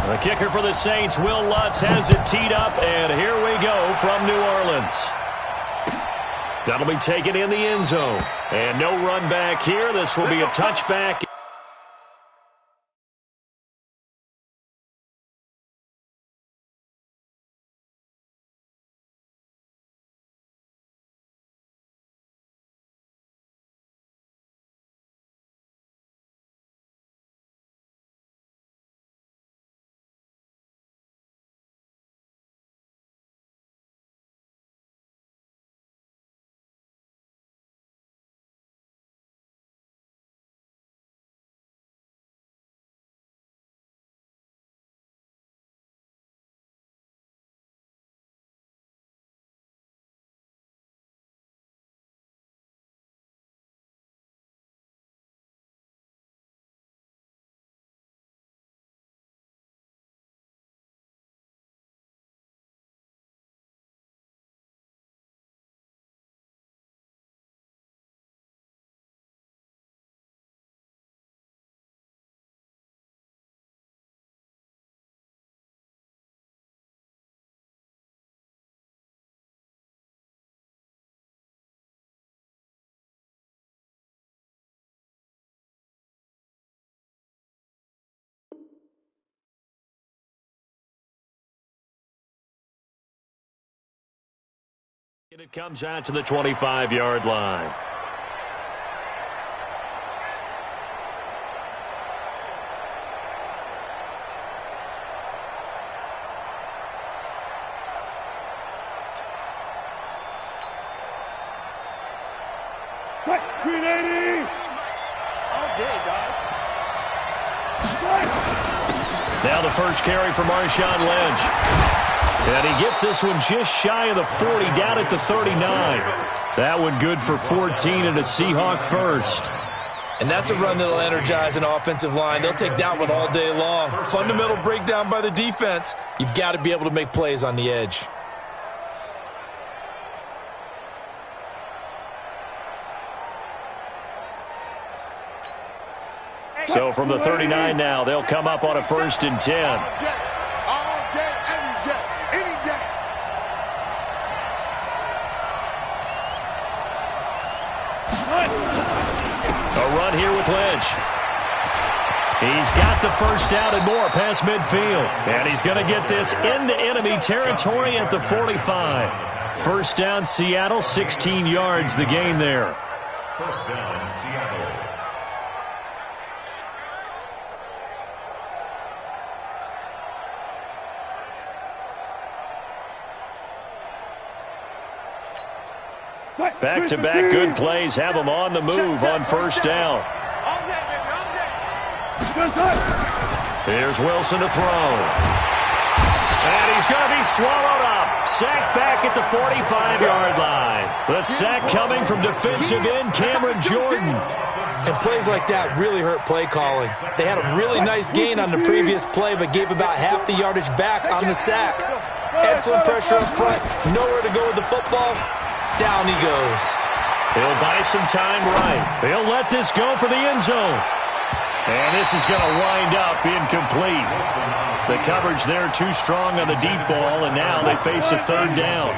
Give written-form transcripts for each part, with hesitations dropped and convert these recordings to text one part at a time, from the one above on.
The kicker for the Saints, Will Lutz, has it teed up, and here we go from New Orleans. That'll be taken in the end zone. And no run back here. This will be a touchback. And it comes out to the 25-yard line. Green 80! All day, dog. Now the first carry for Marshawn Lynch. And he gets this one just shy of the 40, down at the 39. That one good for 14 and a Seahawk first. And that's a run that'll energize an offensive line. They'll take that one all day long. Fundamental breakdown by the defense. You've got to be able to make plays on the edge. So from the 39 now, they'll come up on a 1st and 10. A run here with Lynch. He's got the first down and more past midfield. And he's going to get this into enemy territory at the 45. First down, Seattle, 16 yards the gain there. First down, Seattle. Back-to-back good plays have him on the move on first down. Here's Wilson to throw. And he's going to be swallowed up. Sacked back at the 45-yard line. The sack coming from defensive end Cameron Jordan. And plays like that really hurt play calling. They had a really nice gain on the previous play, but gave about half the yardage back on the sack. Excellent pressure up front. Nowhere to go with the football. Down he goes. He'll buy some time right. He'll let this go for the end zone. And this is going to wind up incomplete. The coverage there too strong on the deep ball, and now they face a third down.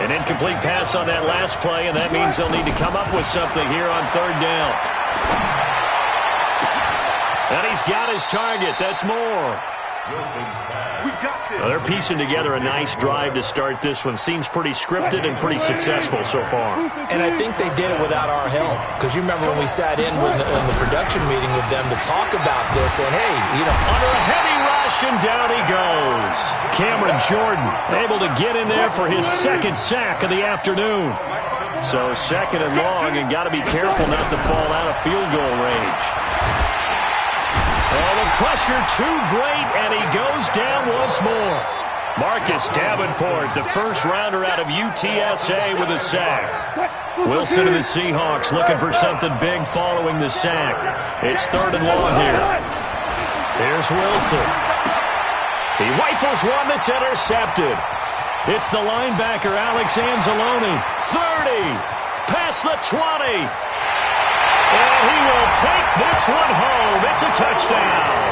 An incomplete pass on that last play, and that means they'll need to come up with something here on third down. And he's got his target. That's more. Well, they're piecing together a nice drive to start this one. Seems pretty scripted and pretty successful so far. And I think they did it without our help. Because you remember when we sat in with the production meeting with them to talk about this. And, hey, you know. Under a heavy rush, and down he goes. Cameron Jordan able to get in there for his second sack of the afternoon. So second and long, and got to be careful not to fall out of field goal range. Oh, the pressure too great, and he goes down once more. Marcus Davenport, the first rounder out of UTSA with a sack. Wilson and the Seahawks looking for something big following the sack. It's third and long here. Here's Wilson. He rifles one that's intercepted. It's the linebacker, Alex Anzalone. 30, past the 20. And he will take this one home. It's a touchdown.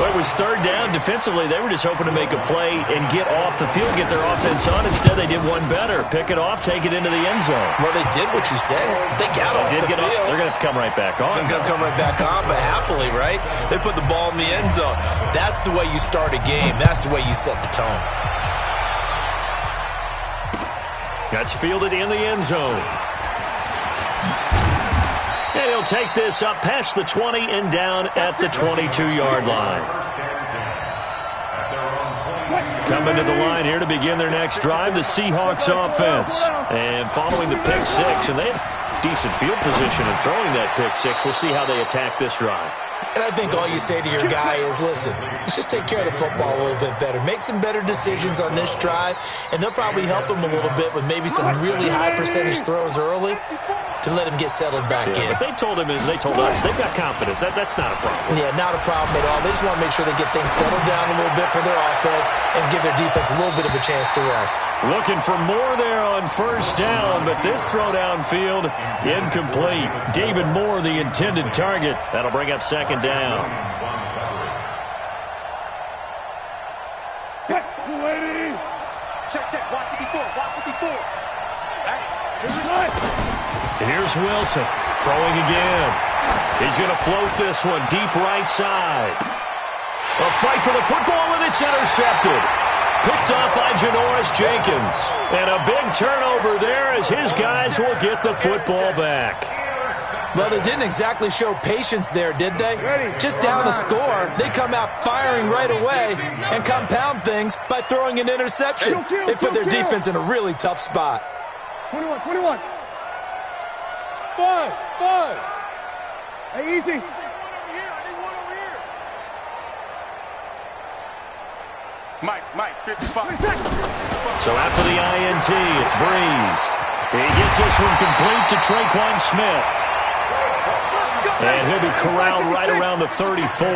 Well, it was third down. Defensively, they were just hoping to make a play and get off the field, get their offense on. Instead, they did one better. Pick it off, take it into the end zone. Well, they did what you said. They got off the field. They're going to have to come right back on. They're going to come right back on, but happily, right? They put the ball in the end zone. That's the way you start a game. That's the way you set the tone. That's fielded in the end zone. And he'll take this up past the 20 and down at the 22-yard line. Coming to the line here to begin their next drive, the Seahawks offense. And following the pick six, and they have decent field position in throwing that pick six. We'll see how they attack this drive. And I think all you say to your guy is, listen, let's just take care of the football a little bit better. Make some better decisions on this drive, and they'll probably help him a little bit with maybe some really high percentage throws early to let him get settled back in. But they told him, and they told us, they've got confidence. That's not a problem. Yeah, not a problem at all. They just want to make sure they get things settled down a little bit for their offense and give their defense a little bit of a chance to rest. Looking for more there on first down, but this throw downfield, incomplete. David Moore, the intended target. That'll bring up second down. Check, watch it before. Hey, And here's Wilson, throwing again. He's going to float this one deep right side. A fight for the football, and it's intercepted. Picked off by Janoris Jenkins. And a big turnover there as his guys will get the football back. Well, they didn't exactly show patience there, did they? Just down a score, they come out firing right away and compound things by throwing an interception. They put their defense in a really tough spot. 21. 5. Hey, easy. Mike, 55. So after the INT, it's Breeze. He gets this one complete to Traquan Smith. And he'll be corralled right around the 34.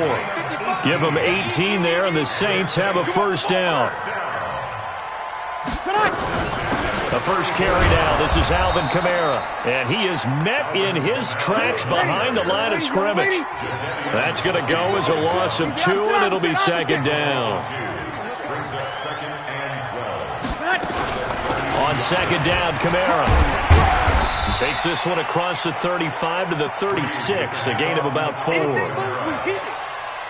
Give him 18 there, and the Saints have a first down. The first carry down. This is Alvin Kamara. And he is met in his tracks behind the line of scrimmage. That's going to go as a loss of 2, and it'll be second down. On second down, Kamara takes this one across the 35 to the 36, a gain of about 4.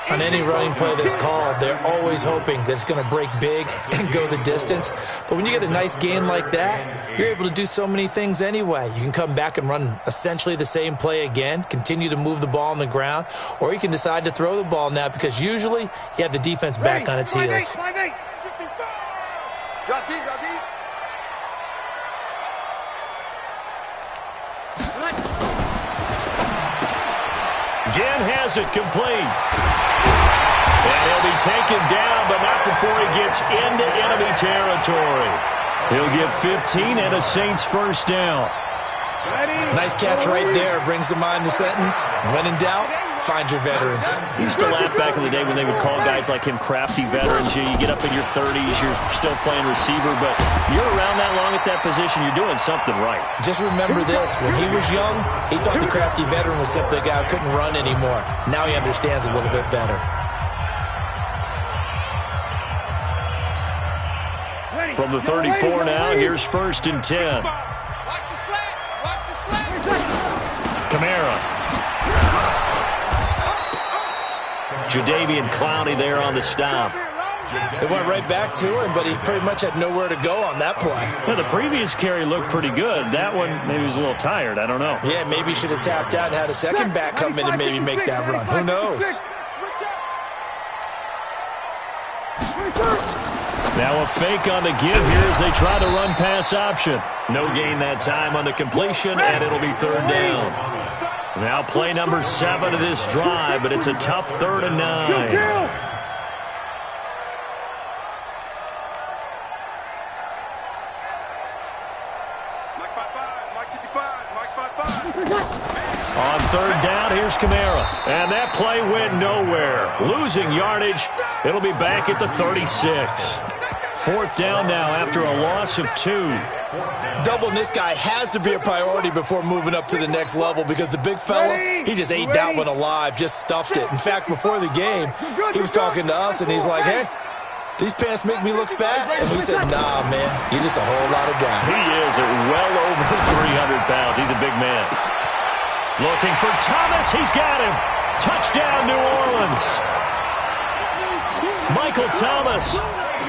On any running play that's called, they're always hoping that it's going to break big and go the distance. But when you get a nice gain like that, you're able to do so many things anyway. You can come back and run essentially the same play again, continue to move the ball on the ground, or you can decide to throw the ball now because usually you have the defense back on its heels. Drop deep. Again has it complete. And he'll be taken down, but not before he gets into enemy territory. He'll get 15 and a Saints first down. Nice catch right there. Brings to mind the sentence, when in doubt, find your veterans. You used to laugh back in the day when they would call guys like him crafty veterans. You get up in your 30s, you're still playing receiver, but you're around that long at that position, you're doing something right. Just remember this. When he was young, he thought the crafty veteran was simply a guy who couldn't run anymore. Now he understands a little bit better. From the 34 now, here's first and 10. Kamara. Jadeveon Clowney there on the stop. It went right back to him, but he pretty much had nowhere to go on that play. Well, the previous carry looked pretty good. That one, maybe he was a little tired. I don't know. Yeah, maybe he should have tapped out and had a second back come in and maybe make that run. Who knows? Now a fake on the give here as they try to run pass option. No gain that time on the completion, and it'll be third down. Now play number 7 of this drive, but it's a tough 3rd and 9. On third down, here's Kamara. And that play went nowhere. Losing yardage. It'll be back at the 36. 4th down now after a loss of 2. Doubling this guy has to be a priority before moving up to the next level because the big fella, he just ate that one alive, just stuffed it. In fact, before the game, he was talking to us, and he's like, hey, these pants make me look fat? And we said, nah, man, you're just a whole lot of guy. He is at well over 300 pounds. He's a big man. Looking for Thomas. He's got him. Touchdown, New Orleans. Michael Thomas,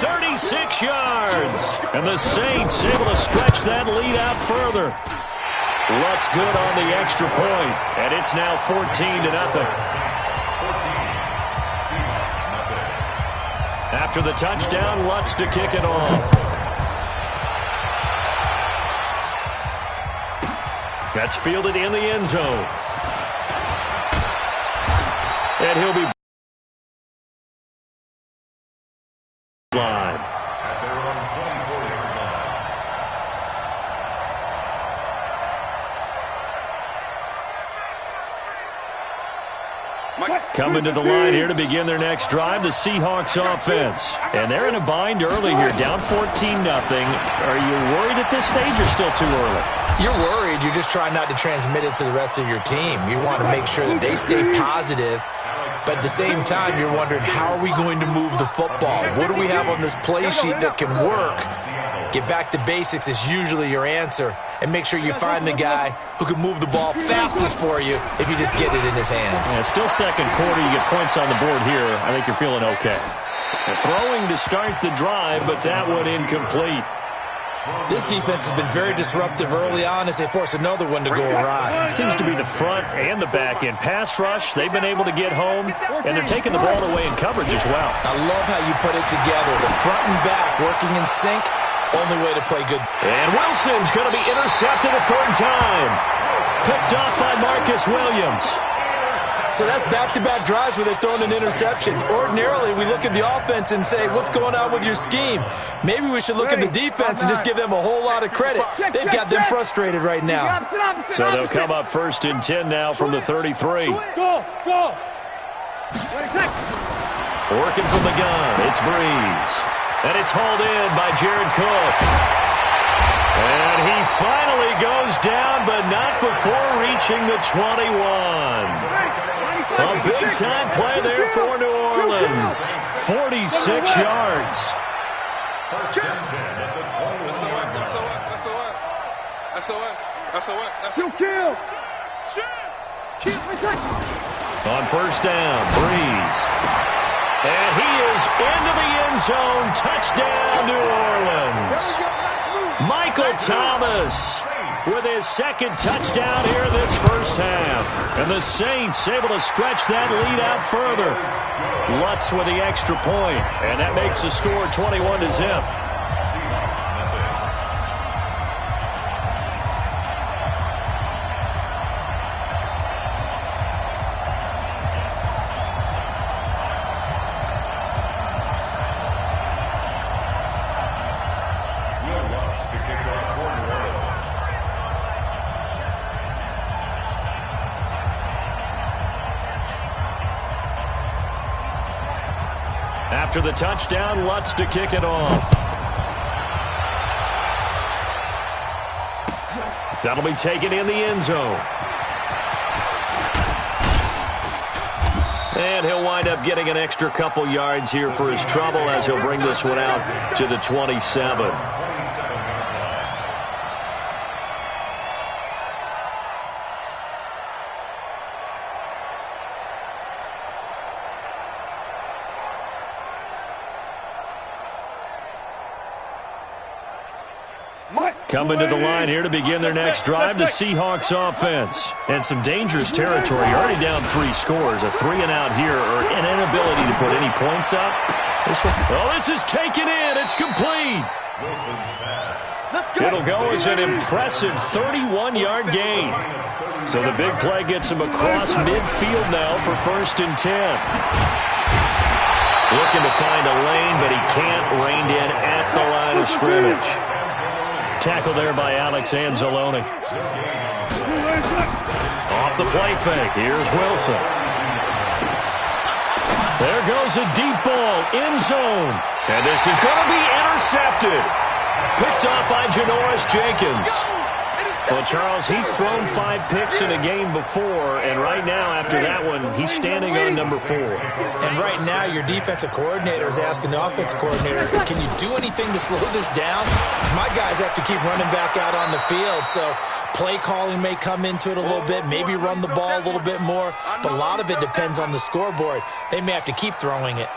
36 yards. And the Saints able to stretch that lead out further. Lutz good on the extra point, and it's now 14-0. After the touchdown, Lutz to kick it off. That's fielded in the end zone. And he'll be line. At their own 24-yard line. Coming to the line here to begin their next drive, the Seahawks offense. And they're in a bind early here, down 14-0. Are you worried at this stage or still too early? You're worried. You're just trying not to transmit it to the rest of your team. You want to make sure that they stay positive. But at the same time, you're wondering, how are we going to move the football? What do we have on this play sheet that can work? Get back to basics is usually your answer. And make sure you find the guy who can move the ball fastest for you if you just get it in his hands. Yeah, still second quarter. You get points on the board here. I think you're feeling okay. Throwing to start the drive, but that one incomplete. This defense has been very disruptive early on as they force another one to go awry. It seems to be the front and the back end. Pass rush, they've been able to get home, and they're taking the ball away in coverage as well. I love how you put it together. The front and back working in sync, only way to play good. And Wilson's going to be intercepted a third time. Picked off by Marcus Williams. So that's back-to-back drives where they're throwing an interception. Ordinarily, we look at the offense and say, what's going on with your scheme? Maybe we should look at the defense and just give them a whole lot of credit. They've got them frustrated right now. So they'll come up 1st and 10 now from the 33. Go. Working from the gun, it's Breeze. And it's hauled in by Jared Cook. And he finally goes down, but not before reaching the 21. A big-time play there for New Orleans. 46 yards. First and 10 at the 21-yard line. SOS. Kill. On 1st down, Breeze. And he is into the end zone. Touchdown, New Orleans. Michael Thomas with his 2nd touchdown here this first half. And the Saints able to stretch that lead out further. Lutz with the extra point, and that makes the score 21-0. After the touchdown, Lutz to kick it off. That'll be taken in the end zone. And he'll wind up getting an extra couple yards here for his trouble as he'll bring this one out to the 27. Coming to the line here to begin their next drive, the Seahawks offense. And some dangerous territory. You're already down 3 scores. A 3-and-out here, or an inability to put any points up. This is taken in. It's complete. It'll go as an impressive 31-yard gain. So the big play gets him across midfield now for 1st and 10. Looking to find a lane, but he can't. Reined in at the line of scrimmage. Tackle there by Alex Anzalone. Off the play fake. Here's Wilson. There goes a deep ball, end zone. And this is going to be intercepted. Picked off by Janoris Jenkins. Well, Charles, he's thrown 5 picks in a game before, and right now, after that one, he's standing on number 4. And right now, your defensive coordinator is asking the offensive coordinator, can you do anything to slow this down? Because my guys have to keep running back out on the field, so play calling may come into it a little bit, maybe run the ball a little bit more, but a lot of it depends on the scoreboard. They may have to keep throwing it.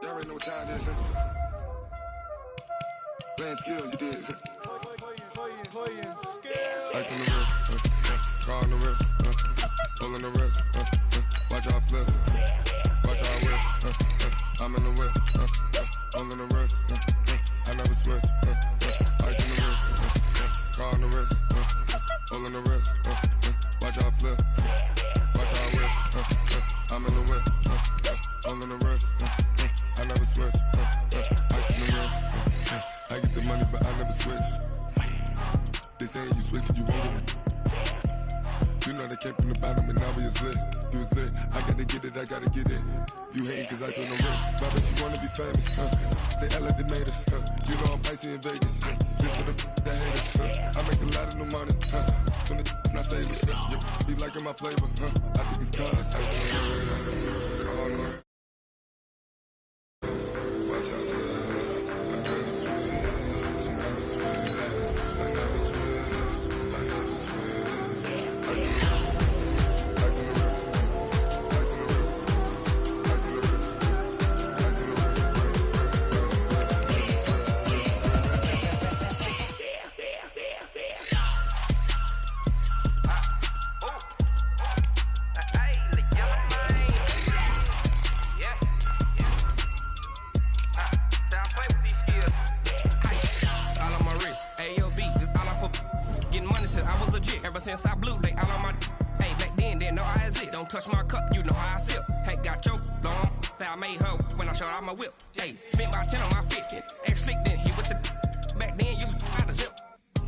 Y'all already know what time it is, huh? Playing skills, you did. Playing skills. Ice on the wrist, car on the wrist, pull on the wrist, watch how I flip, watch how I whip, I'm in the whip, pull on the wrist, I never switch, ice on the wrist, car on the wrist, pull on the wrist, watch how I flip, watch how I whip, I'm in the whip, pull on the wrist, I never switch, ice on the wrist, I get the money but I never switch. They saying you switch and you won't get it. You know they came from the bottom and now we is lit. You was lit, I gotta get it, I gotta get it. You hating cause ice on the wrist. My bitch, you wanna be famous, They act like they made us, You know I'm icy in Vegas, This for the that hate us, I make a lot of new money, When the not savers, You be liking my flavor, I think it's cause ice on the wrist. Watch out, I never switch, I never switch, I never switch, I never switch. Ice on the wrist, ice on the wrist, ice on the wrist, ice on the wrist, ice on the wrist, Ever since I blew, they all on my hey, back then, didn't know I exist. Don't touch my cup, you know how I sip. Hey, got your long, say I made her when I showed out my whip. Hey, spent my 10 on my 50. Ex-slick, then he with the back then, used to out the zip.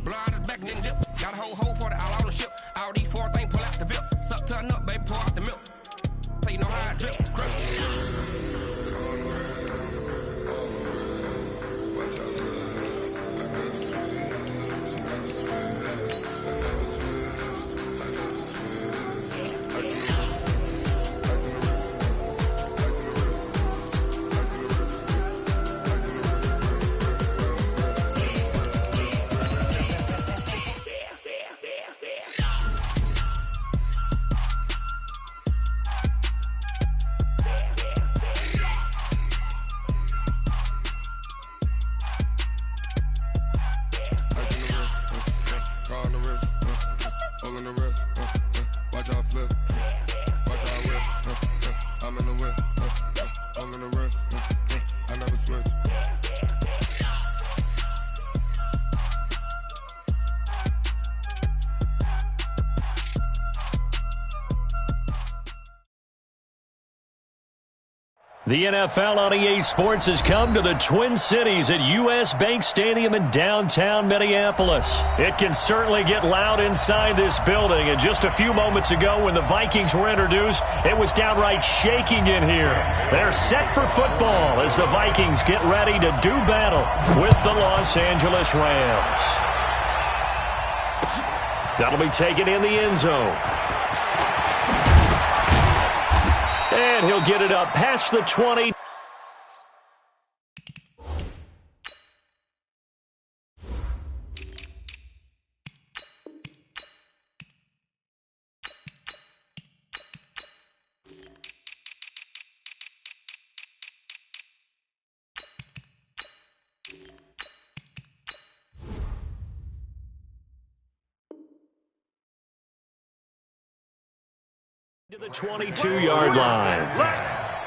Blow out his back, then dip. Got a whole party all on the ship. All these 4 things, pull out the VIP. Suck to a nut, baby, pour out the milk. So you know how I drip. Grip. The NFL on EA Sports has come to the Twin Cities at U.S. Bank Stadium in downtown Minneapolis. It can certainly get loud inside this building, and just a few moments ago when the Vikings were introduced, it was downright shaking in here. They're set for football as the Vikings get ready to do battle with the Los Angeles Rams. That'll be taken in the end zone. And he'll get it up past the 20. To the 22-yard line. Let's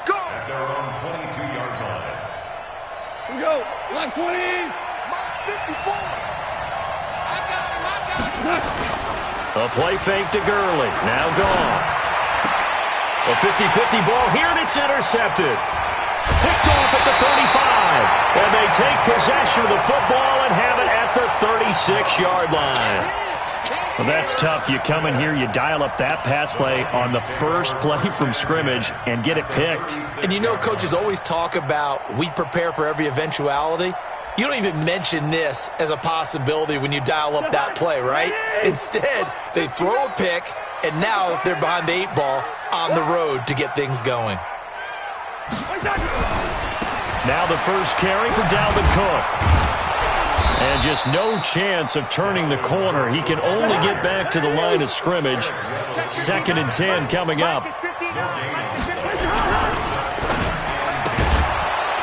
go! At their own 22-yard Here we go. Like 20. 54. I got him. A play fake to Gurley. Now gone. A 50-50 ball here, and it's intercepted. Picked off at the 35. And they take possession of the football and have it at the 36-yard line. Well, that's tough. You come in here, you dial up that pass play on the first play from scrimmage and get it picked. And you know coaches always talk about we prepare for every eventuality. You don't even mention this as a possibility when you dial up that play, right? Instead, they throw a pick, and now they're behind the 8 ball on the road to get things going. Now the first carry for Dalvin Cook. And just no chance of turning the corner. He can only get back to the line of scrimmage. 2nd and 10 coming up.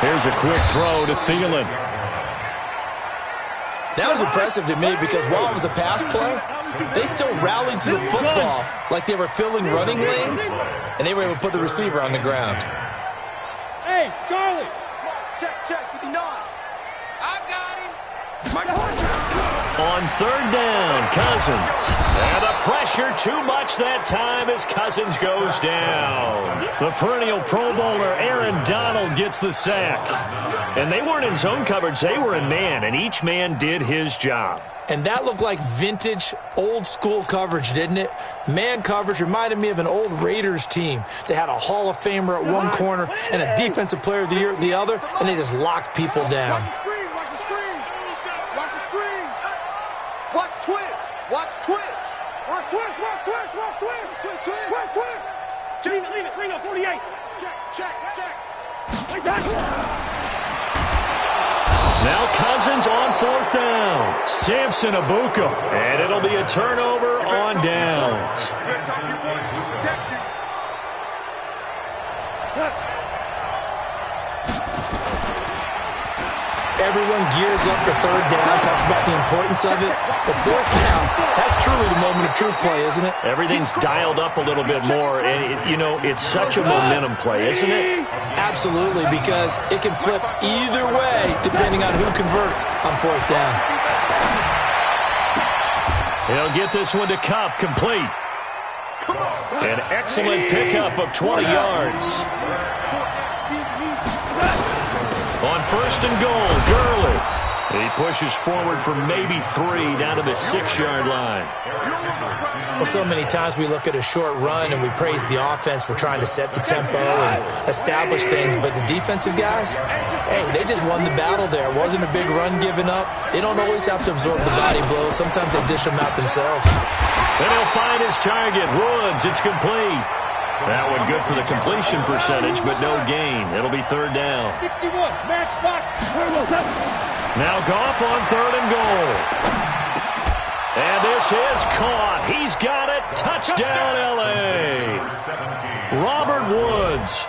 Here's a quick throw to Thielen. That was impressive to me because while it was a pass play, they still rallied to the football like they were filling running lanes, and they were able to put the receiver on the ground. Hey, Charlie. Check, 59. I got him. On 3rd down, Cousins. And the pressure too much that time as Cousins goes down. The perennial Pro Bowler Aaron Donald gets the sack. And they weren't in zone coverage, they were in man, and each man did his job. And that looked like vintage, old-school coverage, didn't it? Man coverage reminded me of an old Raiders team. They had a Hall of Famer at one corner and a Defensive Player of the Year at the other, and they just locked people down. Watch twist. Leave it. Ringo, 48. Check. Now Cousins on 4th down. Samson Abuka. And it'll be a turnover on downs. Everyone gears up for 3rd down, talks about the importance of it. But 4th down, that's truly the moment of truth play, isn't it? Everything's dialed up a little bit more. And, it's such a momentum play, isn't it? Absolutely, because it can flip either way depending on who converts on 4th down. He'll get this one to Kupp, complete. An excellent pickup of 20 yards. On 1st and goal, Gurley. He pushes forward for maybe 3 down to the 6-yard line. Well, so many times we look at a short run and we praise the offense for trying to set the tempo and establish things, but the defensive guys, hey, they just won the battle there. It wasn't a big run given up. They don't always have to absorb the body blows. Sometimes they dish them out themselves. And he'll find his target, Woods. It's complete. That one good for the completion percentage, but no gain. It'll be 3rd down. 61, matchbox. Now Goff on 3rd and goal. And this is caught. He's got it. Touchdown, L.A. Robert Woods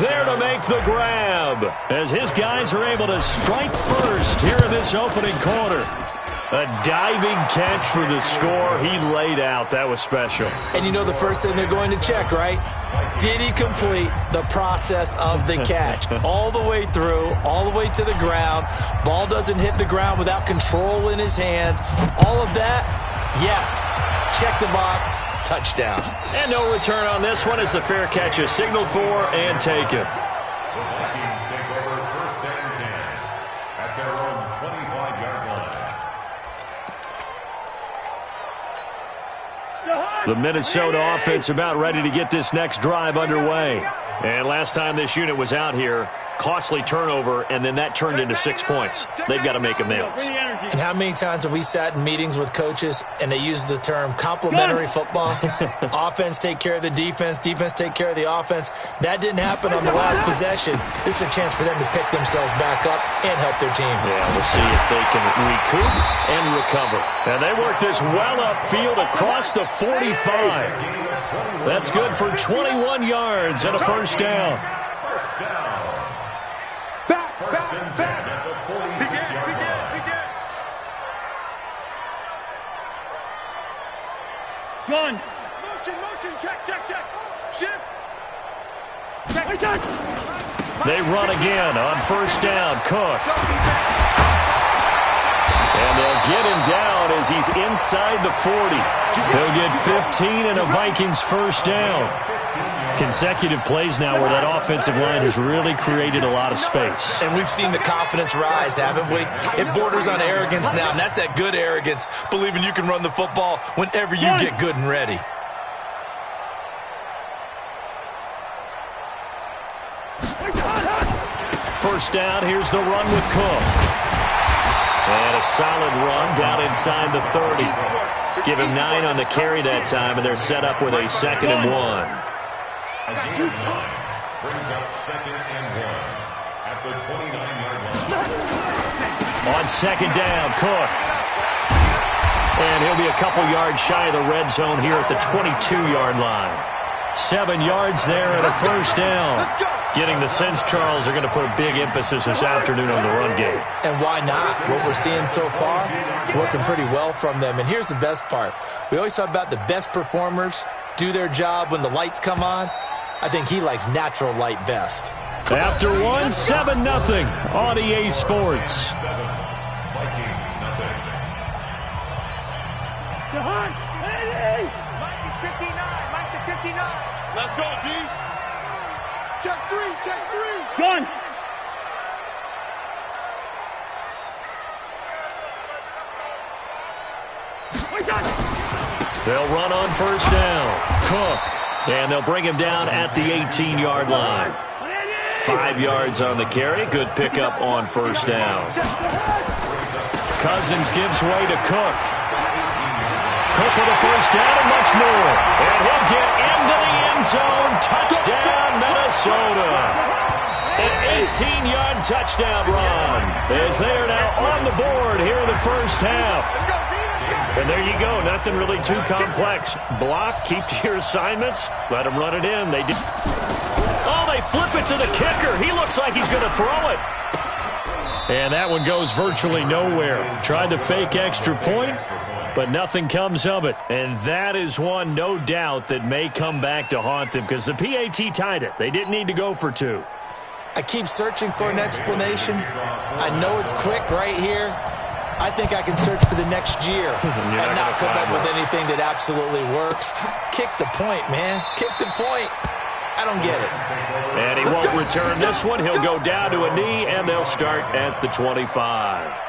there to make the grab as his guys are able to strike first here in this opening quarter. A diving catch for the score. He laid out. That was special. And you know the first thing they're going to check, right? Did he complete the process of the catch? All the way through, all the way to the ground. Ball doesn't hit the ground without control in his hands. All of that, yes. Check the box. Touchdown. And no return on this one as the fair catch is signaled for and taken. The Minnesota offense about ready to get this next drive underway. And last time this unit was out here, costly turnover, and then that turned into 6 points. They've got to make amends. And how many times have we sat in meetings with coaches and they use the term complementary football? Offense take care of the defense, defense take care of the offense. That didn't happen on the last possession. This is a chance for them to pick themselves back up and help their team. Yeah, we'll see if they can recoup and recover. And they work this well upfield across the 45. That's good for 21 yards and a 1st down. First and 10 at the 46-yard line. Gun. Motion, check. Shift. They run again on first down. Cook. And they'll get him down as he's inside the 40. He'll get 15 and a Vikings first down. Consecutive plays now where that offensive line has really created a lot of space. And we've seen the confidence rise, haven't we? It borders on arrogance now, and that's that good arrogance, believing you can run the football whenever you get good and ready. First down, here's the run with Cook. And a solid run down inside the 30. Give him 9 on the carry that time, and they're set up with a 2nd and 1. Brings up 2nd and 1 at the 29-yard line. On 2nd down, Cook. And he'll be a couple yards shy of the red zone here at the 22-yard line. 7 yards there and a first down. Getting the sense, Charles, are going to put a big emphasis this afternoon on the run game. And why not? What we're seeing so far, working pretty well from them. And here's the best part. We always talk about the best performers do their job when the lights come on. I think he likes natural light best. After 1, 7-0 on EA Sports. Let's go, D. Check 3, check 3. Gun. They'll run on first down. Cook. And they'll bring him down at the 18-yard line. 5 yards on the carry. Good pickup on first down. Cousins gives way to Cook. Cook with a first down and much more. And he'll get into the end zone. Touchdown, Minnesota. An 18-yard touchdown run as they are now on the board here in the first half. And there you go. Nothing really too complex. Block, keep to your assignments, let them run it in. They did. Oh, they flip it to the kicker. He looks like he's going to throw it. And that one goes virtually nowhere. Tried the fake extra point, but nothing comes of it. And that is one, no doubt, that may come back to haunt them because the PAT tied it. They didn't need to go for 2. I keep searching for an explanation. I know it's quick right here. I think I can search for the next year and not come up with anything that absolutely works. Kick the point, man. Kick the point. I don't get it. And he won't return this one. He'll go down to a knee, and they'll start at the 25.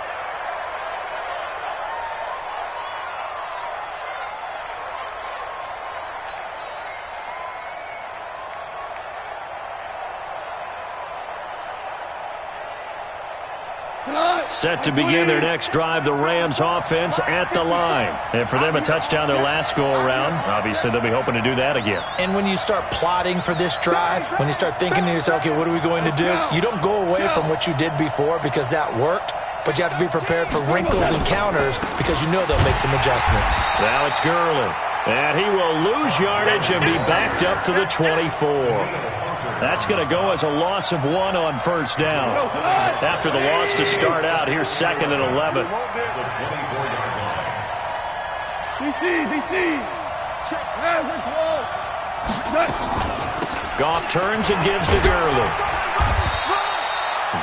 Set to begin their next drive, the Rams offense at the line. And for them, a touchdown their last go-around. Obviously, they'll be hoping to do that again. And when you start plotting for this drive, when you start thinking to yourself, okay, what are we going to do? You don't go away from what you did before because that worked, but you have to be prepared for wrinkles and counters because you know they'll make some adjustments. Now it's Gurley. And he will lose yardage and be backed up to the 24. That's going to go as a loss of 1 on first down. After the loss to start out, here's 2nd and 11. Goff turns and gives to Gurley.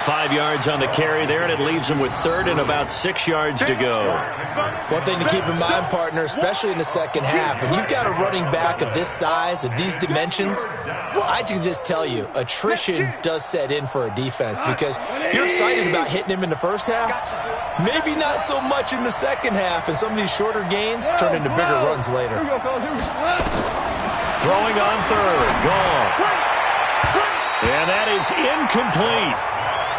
5 yards on the carry there, and it leaves him with 3rd and about 6 yards to go. One thing to keep in mind, partner, especially in the second half, when you've got a running back of this size, of these dimensions, I can just tell you, attrition does set in for a defense because you're excited about hitting him in the first half, maybe not so much in the second half, and some of these shorter gains turn into bigger runs later. Throwing on 3rd, Goff. And that is incomplete.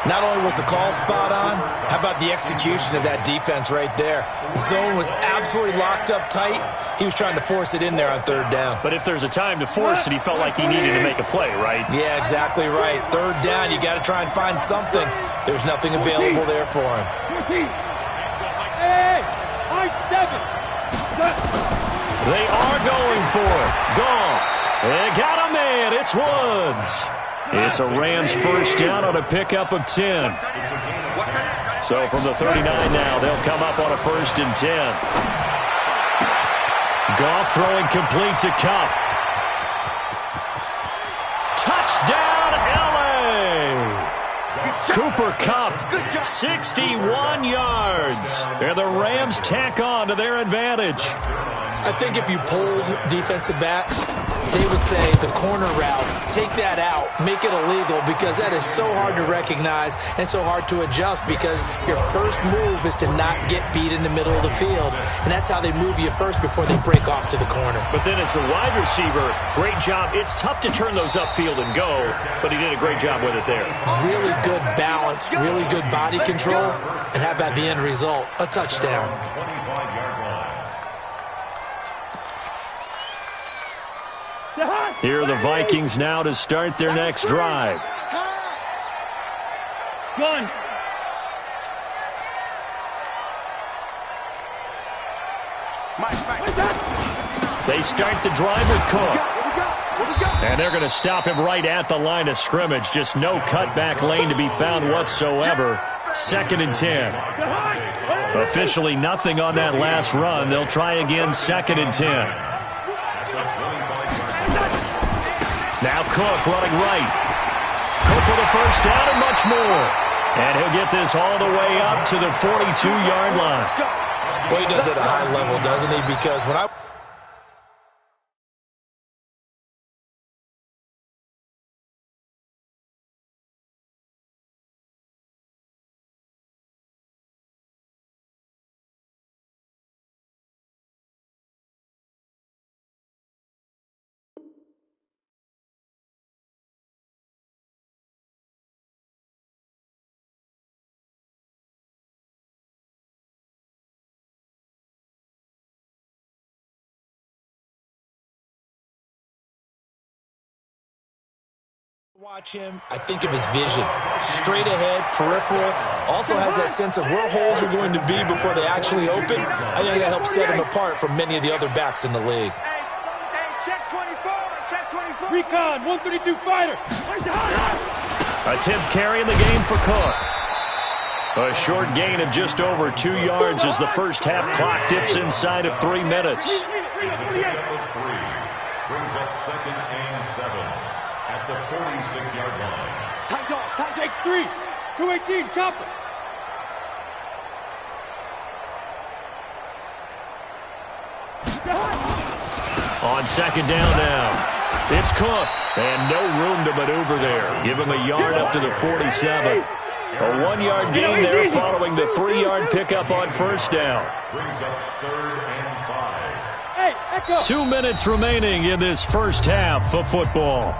Not only was the call spot on, how about the execution of that defense right there? The zone was absolutely locked up tight. He was trying to force it in there on 3rd down. But if there's a time to force it, he felt like he needed to make a play, right? Yeah, exactly right. 3rd down, you got to try and find something. There's nothing available there for him. Hey, I-7. They are going for it. Goff. They got a man. It's Woods. It's a Rams first down on a pickup of 10. So from the 39 now, they'll come up on a 1st and 10. Goff throwing complete to Kupp. Touchdown, LA! Cooper Kupp, 61 yards. And the Rams tack on to their advantage. I think if you polled defensive backs, they would say the corner route, take that out, make it illegal, because that is so hard to recognize and so hard to adjust, because your first move is to not get beat in the middle of the field. And that's how they move you first before they break off to the corner. But then as the wide receiver, great job. It's tough to turn those upfield and go, but he did a great job with it there. Really good balance, really good body control, and how about the end result? A touchdown. Here are the Vikings now to start their next drive. Gun. They start the drive with Cook. And they're going to stop him right at the line of scrimmage. Just no cutback lane to be found whatsoever. 2nd and 10. Officially nothing on that last run. They'll try again, 2nd and 10. Now Cook running right. Cook with a first down and much more. And he'll get this all the way up to the 42-yard line. Well, he does it at a high level, doesn't he? Because when I watch him, I think of his vision. Straight ahead, peripheral. Also has that sense of where holes are going to be before they actually open. I think that helps set him apart from many of the other backs in the league. Hey, check 24, check 24. Recon, 132 fighter. A 10th carry in the game for Cook. A short gain of just over 2 yards as the first half clock dips inside of 3 minutes. Brings up 2nd and 7 at the 46-yard line. Tight dog, tight takes 3. 218, chopper. On 2nd down now. It's Cook. And no room to maneuver there. Give him a yard up to the 47. A 1-yard gain there following the 3-yard pickup on first down. Brings up 3rd and 5. Hey, echo. 2 minutes remaining in this first half of football.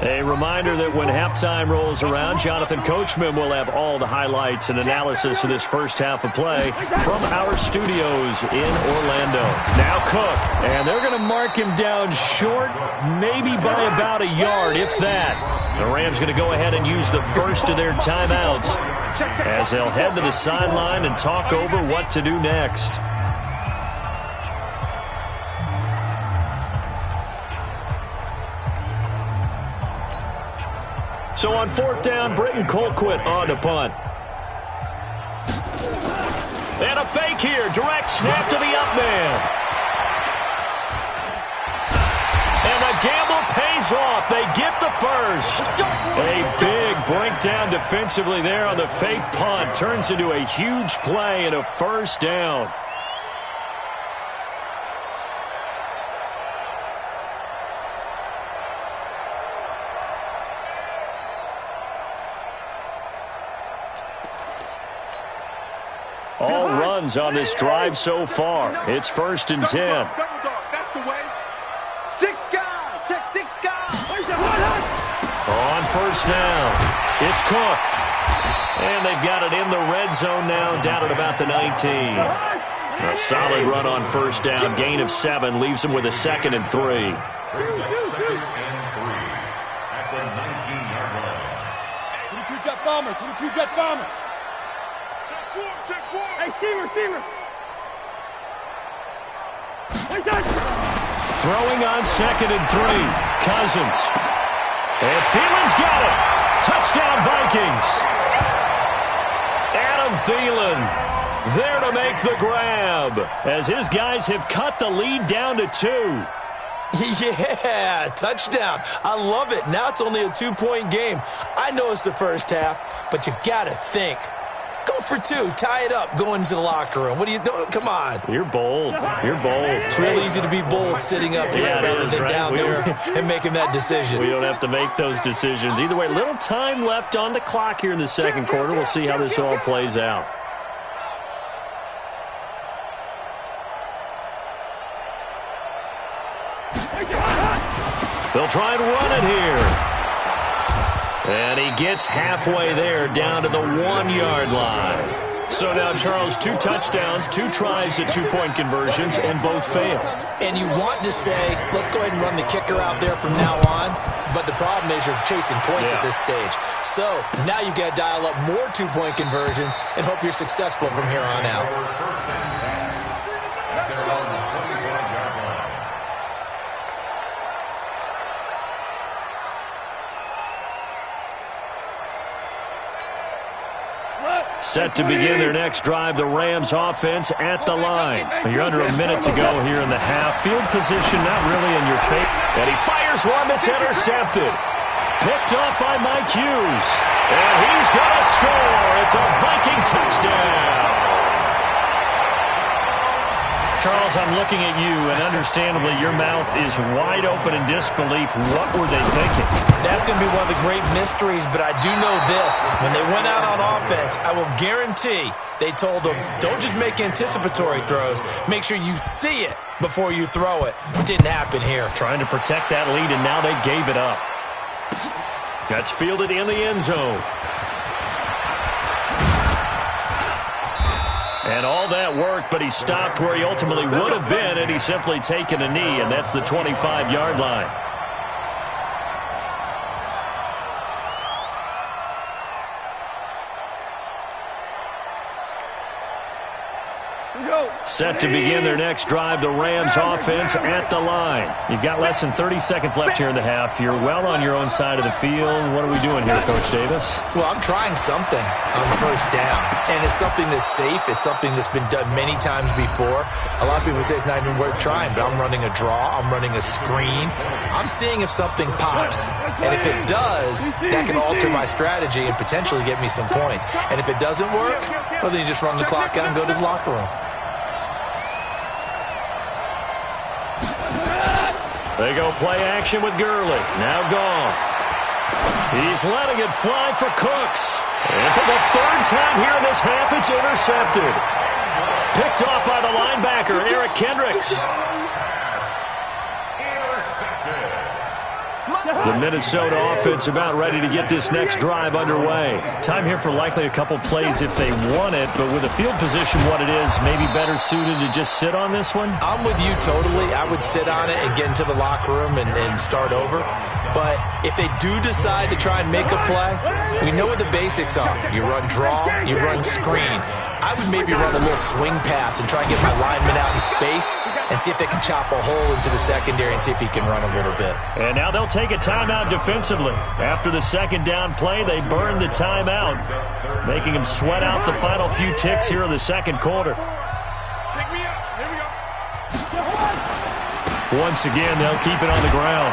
A reminder that when halftime rolls around, Jonathan Coachman will have all the highlights and analysis of this first half of play from our studios in Orlando. Now Cook, and they're going to mark him down short, maybe by about a yard, if that. The Rams going to go ahead and use the first of their timeouts as they'll head to the sideline and talk over what to do next. So on 4th down, Britton Colquitt on to punt. And a fake here. Direct snap to the up man. And the gamble pays off. They get the first. A big breakdown defensively there on the fake punt. Turns into a huge play and a first down. All runs on this drive so far. It's 1st and 10. That's the way. 6 guys. Check 6 guys. On 1st down, it's Cook. And they've got it in the red zone now, down at about the 19. A solid run on 1st down. Gain of 7 leaves them with a 2nd and 3. Brings up 2nd and 3 at the 19-yard line. 22 jet bomber. 22 jet bomber. Hey, Steamer. Throwing on 2nd and 3. Cousins. And Thielen's got it. Touchdown, Vikings. Adam Thielen there to make the grab as his guys have cut the lead down to 2. Yeah, touchdown. I love it. Now it's only a 2-point game. I know it's the first half, but you've got to think. Go for 2. Tie it up. Go into the locker room. What are you doing? Come on. You're bold. It's real easy to be bold sitting up here rather than down there and making that decision. We don't have to make those decisions. Either way, little time left on the clock here in the second quarter. We'll see how this all plays out. They'll try and run it here. And he gets halfway there down to the 1-yard line. So now, Charles, 2 touchdowns, 2 tries at 2-point conversions, and both fail. And you want to say, let's go ahead and run the kicker out there from now on. But the problem is you're chasing points at this stage. So now you've got to dial up more 2-point conversions and hope you're successful from here on out. Set to begin their next drive, the Rams offense at the line. You're under a minute to go here in the half. Field position not really in your favor. And he fires one that's intercepted. Picked off by Mike Hughes. And he's going to score. It's a Viking touchdown. Charles, I'm looking at you, and understandably, your mouth is wide open in disbelief. What were they thinking? That's going to be one of the great mysteries, but I do know this. When they went out on offense, I will guarantee they told them, don't just make anticipatory throws. Make sure you see it before you throw it. It didn't happen here. Trying to protect that lead, and now they gave it up. That's fielded in the end zone. And all that work, but he stopped where he ultimately would have been, and he's simply taken a knee, and that's the 25-yard line. Set to begin their next drive, the Rams offense at the line. You've got less than 30 seconds left here in the half. You're well on your own side of the field. What are we doing here, Coach Davis? Well, I'm trying something on first down, and it's something that's safe. It's something that's been done many times before. A lot of people say it's not even worth trying, but I'm running a draw. I'm running a screen. I'm seeing if something pops, and if it does, that can alter my strategy and potentially get me some points. And if it doesn't work, well, then you just run the clock out and go to the locker room. They go play action with Gurley. Now Goff. He's letting it fly for Cooks. And for the 3rd time here in this half, it's intercepted. Picked off by the linebacker, Eric Kendricks. The Minnesota offense about ready to get this next drive underway. Time here for likely a couple plays if they want it, but with a field position what it is, maybe better suited to just sit on this one? I'm with you totally. I would sit on it and get into the locker room and start over. But if they do decide to try and make a play, we know what the basics are. You run draw, you run screen. I would maybe run a little swing pass and try and get my lineman out in space and see if they can chop a hole into the secondary and see if he can run a little bit. And now they'll take a timeout defensively. After the second down play, they burn the timeout, making them sweat out the final few ticks here in the second quarter. Once again, they'll keep it on the ground.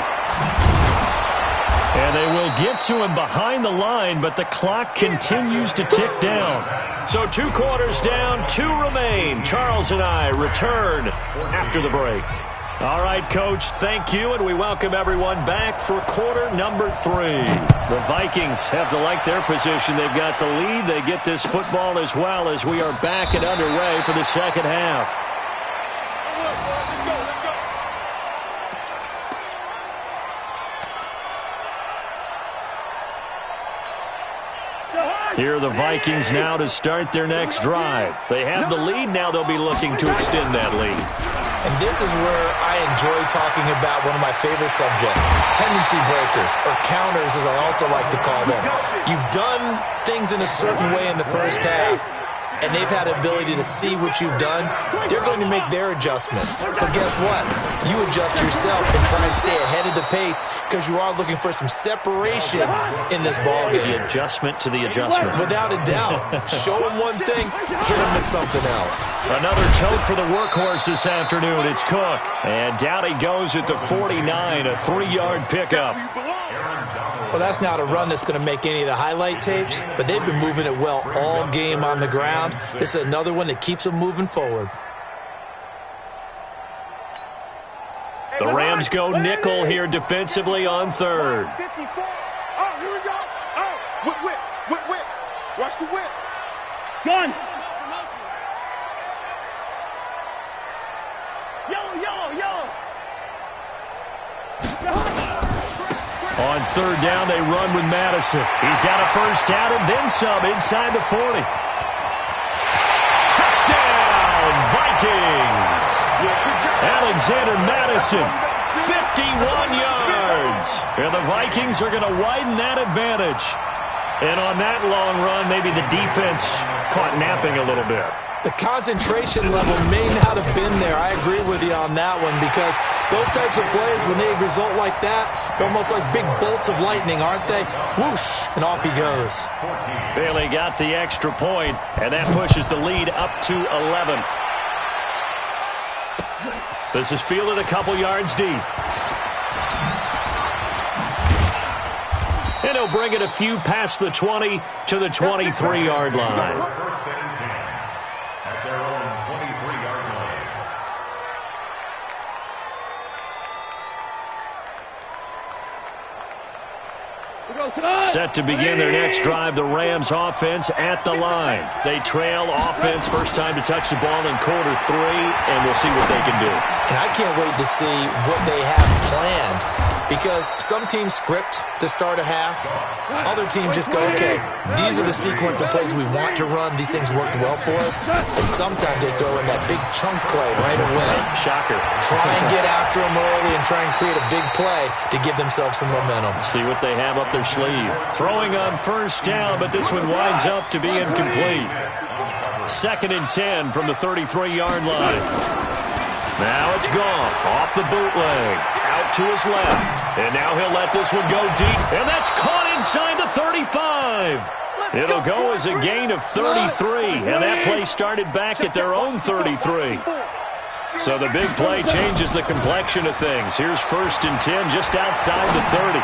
And they will get to him behind the line, but the clock continues to tick down. So 2 quarters down, 2 remain. Charles and I return after the break. All right, Coach, thank you, and we welcome everyone back for quarter number 3. The Vikings have to like their position. They've got the lead. They get this football as well as we are back and underway for the second half. Here are the Vikings now to start their next drive. They have the lead. Now they'll be looking to extend that lead. And this is where I enjoy talking about one of my favorite subjects, tendency breakers, or counters as I also like to call them. You've done things in a certain way in the first half, and they've had the ability to see what you've done, they're going to make their adjustments. So guess what? You adjust yourself and try and stay ahead of the pace because you are looking for some separation in this ballgame. The adjustment to the adjustment. Without a doubt. Show them one thing, hit them with something else. Another tote for the workhorse this afternoon. It's Cook. And down he goes at the 49, a 3-yard pickup. Well, that's not a run that's going to make any of the highlight tapes, but they've been moving it well all game on the ground. This is another one that keeps them moving forward. The Rams go nickel here defensively on third. 54. Oh, here we go. Oh, whip. Watch the whip. Gun. On third down, they run with Madison. He's got a first down and then some inside the 40. Touchdown, Vikings! Alexander Madison, 51 yards. And the Vikings are going to widen that advantage. And on that long run, maybe the defense caught napping a little bit. The concentration level may not have been there. I agree with you on that one because those types of plays, when they result like that, they're almost like big bolts of lightning, aren't they? Whoosh, and off he goes. Bailey got the extra point, and that pushes the lead up to 11. This is fielded a couple yards deep. And he'll bring it a few past the 20 to the 23-yard line. First and 10 at their own 23-yard line. Set to begin their next drive, the Rams offense at the line. They trail offense, first time to touch the ball in quarter 3, and we'll see what they can do. And I can't wait to see what they have planned because some teams script to start a half. Other teams just go, okay, these are the sequence of plays we want to run. These things worked well for us. And sometimes they throw in that big chunk play right away. Shocker. Try and get after them early and try and create a big play to give themselves some momentum. See what they have up their sleeve. Throwing on first down, but this one winds up to be incomplete. 2nd and 10 from the 33-yard line. Now it's Goff off the bootleg. Out to his left. And now he'll let this one go deep. And that's caught inside the 35. It'll go as a gain of 33. And that play started back at their own 33. So the big play changes the complexion of things. Here's 1st and 10 just outside the 30.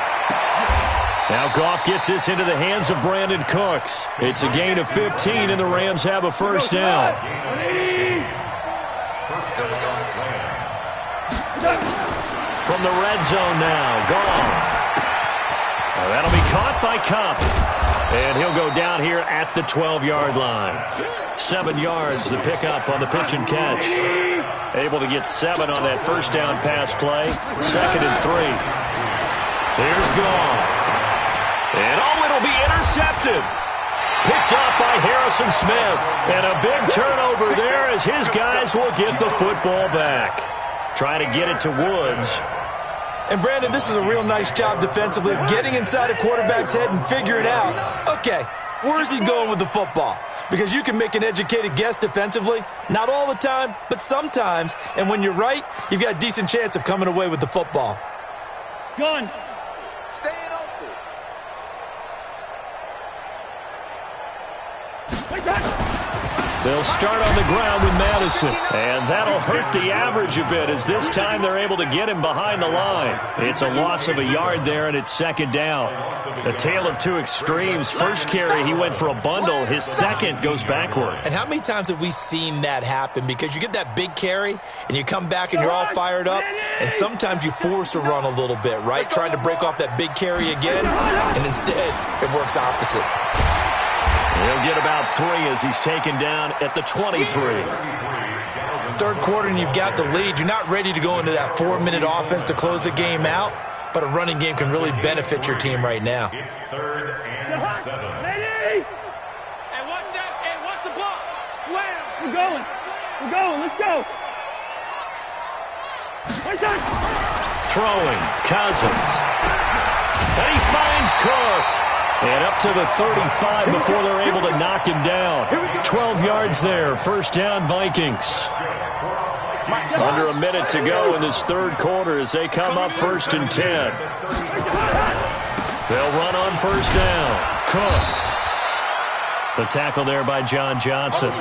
Now Goff gets this into the hands of Brandon Cooks. It's a gain of 15, and the Rams have a first down. From the red zone now, Goff. That'll be caught by Kupp. And he'll go down here at the 12-yard line. 7 yards, the pickup on the pitch and catch. Able to get 7 on that first down pass play. 2nd and 3. Here's Goff. And it'll be intercepted. Picked up by Harrison Smith. And a big turnover there as his guys will get the football back. Trying to get it to Woods. And, Brandon, this is a real nice job defensively of getting inside a quarterback's head and figuring out, okay, where's he going with the football? Because you can make an educated guess defensively. Not all the time, but sometimes. And when you're right, you've got a decent chance of coming away with the football. Gun. Staying open. They'll start on the ground with Madison, and that'll hurt the average a bit as this time they're able to get him behind the line. It's a loss of a yard there, and it's 2nd down. A tale of two extremes. First carry, he went for a bundle. His second goes backward. And how many times have we seen that happen? Because you get that big carry, and you come back and you're all fired up, and sometimes you force a run a little bit, right? Trying to break off that big carry again, and instead it works opposite. He'll get about 3 as he's taken down at the 23. Third quarter and you've got the lead. You're not ready to go into that 4-minute offense to close the game out, but a running game can really benefit your team right now. It's 3rd and 7. Ready? Hey, watch that. Hey, watch the block. Slams. We're going. Let's go. Right side. Throwing, Cousins. And he finds Cook. And up to the 35 before they're able to knock him down. 12 yards there. First down, Vikings. Under a minute to go in this third quarter as they come up 1st and 10. They'll run on first down. Cook. The tackle there by John Johnson.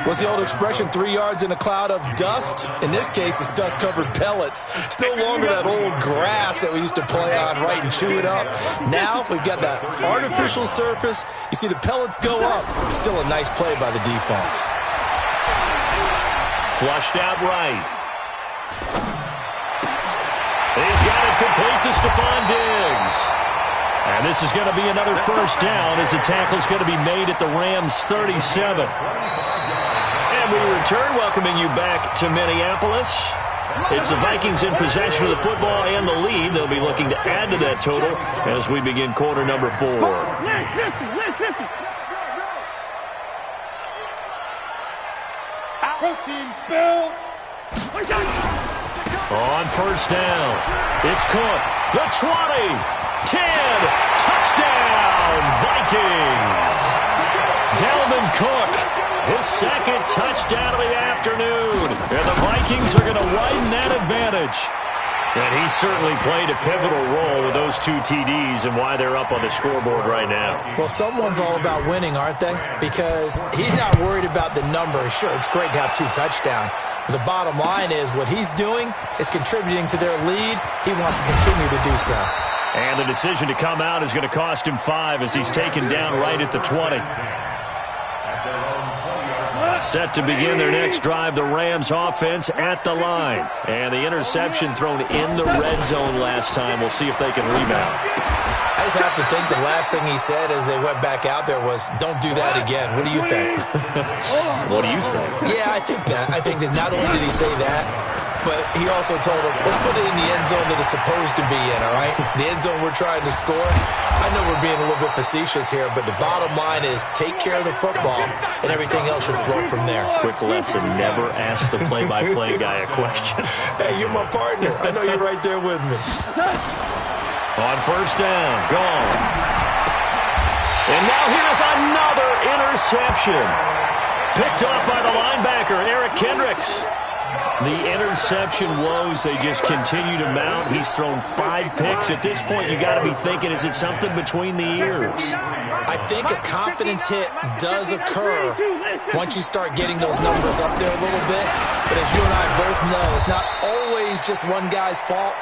What's the old expression, 3 yards in a cloud of dust? In this case, it's dust-covered pellets. It's no longer that old grass that we used to play on, right, and chew it up. Now we've got that artificial surface. You see the pellets go up. Still a nice play by the defense. Flushed out right. He's got it complete to Stephon Diggs. And this is going to be another first down as the tackle's going to be made at the Rams' 37. And we return, welcoming you back to Minneapolis. It's the Vikings in possession of the football and the lead. They'll be looking to add to that total as we begin quarter number 4. Protein spill. On first down, it's Cook. The 20, 10, touchdown, Vikings. Dalvin Cook, his second touchdown of the afternoon. And the Vikings are going to widen that advantage. And he certainly played a pivotal role with those 2 TDs and why they're up on the scoreboard right now. Well, someone's all about winning, aren't they? Because he's not worried about the number. Sure, it's great to have 2 touchdowns. But the bottom line is what he's doing is contributing to their lead. He wants to continue to do so. And the decision to come out is going to cost him 5 as he's taken down right at the 20. Set to begin their next drive, the Rams offense at the line. And the interception thrown in the red zone last time. We'll see if they can rebound. I just have to think the last thing he said as they went back out there was, don't do that again. What do you think? What do you think? Yeah, I think that. I think that not only did he say that, but he also told them, let's put it in the end zone that it's supposed to be in, all right? The end zone we're trying to score. I know we're being a little bit facetious here, but the bottom line is take care of the football, and everything else should flow from there. Quick lesson, never ask the play-by-play guy a question. Hey, you're my partner. I know you're right there with me. On first down, gone. And now here's another interception. Picked off by the linebacker, Eric Kendricks. The interception woes, they just continue to mount. He's thrown 5 picks. At this point, you got to be thinking, is it something between the ears? I think a confidence hit does occur once you start getting those numbers up there a little bit. But as you and I both know, it's not always just one guy's fault.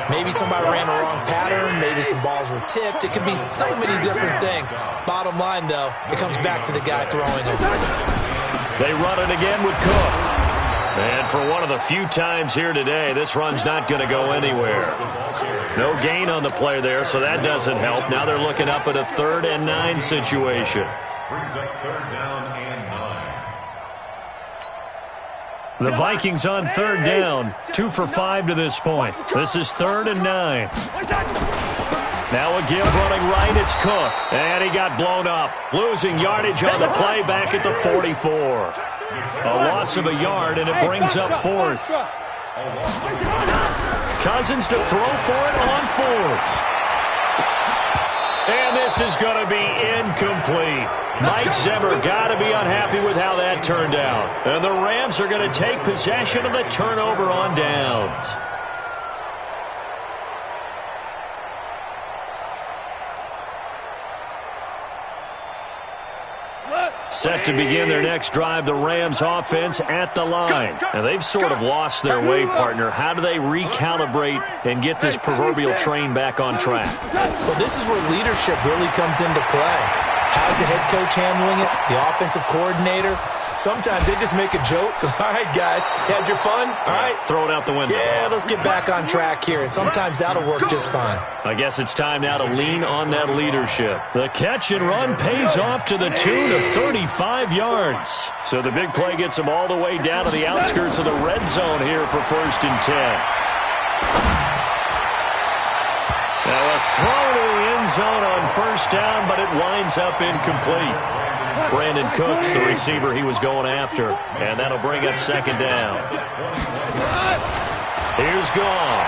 Maybe somebody ran the wrong pattern. Maybe some balls were tipped. It could be so many different things. Bottom line, though, it comes back to the guy throwing them. They run it again with Cook. And for one of the few times here today, this run's not going to go anywhere. No gain on the play there, so that doesn't help. Now they're looking up at a 3rd and 9 situation. Brings up 3rd down and 9. The Vikings on 3rd down, 2 for 5 to this point. This is 3rd and 9. Now a give running right, it's Cook. And he got blown up. Losing yardage on the play back at the 44. A loss of a yard, and it brings up 4th. Cousins to throw for it on 4th. And this is going to be incomplete. Mike Zimmer got to be unhappy with how that turned out. And the Rams are going to take possession of the turnover on downs. Set to begin their next drive, the Rams offense at the line. Now, they've sort of lost their way, partner. How do they recalibrate and get this proverbial train back on track? Well, this is where leadership really comes into play. How's the head coach handling it? The offensive coordinator? Sometimes they just make a joke. All right, guys, had your fun? All right. Throw it out the window. Yeah, let's get back on track here. And sometimes that'll work just fine. I guess it's time now to lean on that leadership. The catch and run pays off to the tune of 35 yards. So the big play gets them all the way down to the outskirts of the red zone here for 1st and 10. Now a throw to the end zone on 1st down, but it winds up incomplete. Brandon Cooks, the receiver he was going after. And that'll bring up 2nd down. Here's Goff.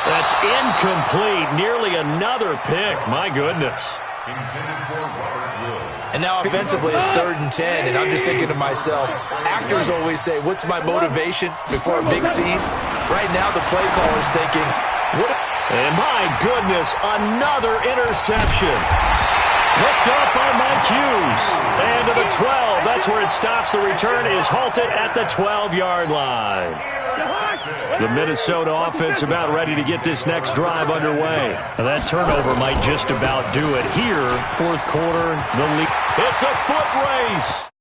That's incomplete. Nearly another pick. My goodness. And now offensively it's 3rd and 10, and I'm just thinking to myself, actors always say, what's my motivation before a big scene? Right now the play caller's thinking, what? And my goodness, another interception. Picked up by Mike Hughes. And to the 12. That's where it stops. The return is halted at the 12-yard line. The Minnesota offense about ready to get this next drive underway. And that turnover might just about do it here. 4th quarter, the lead. It's a foot race.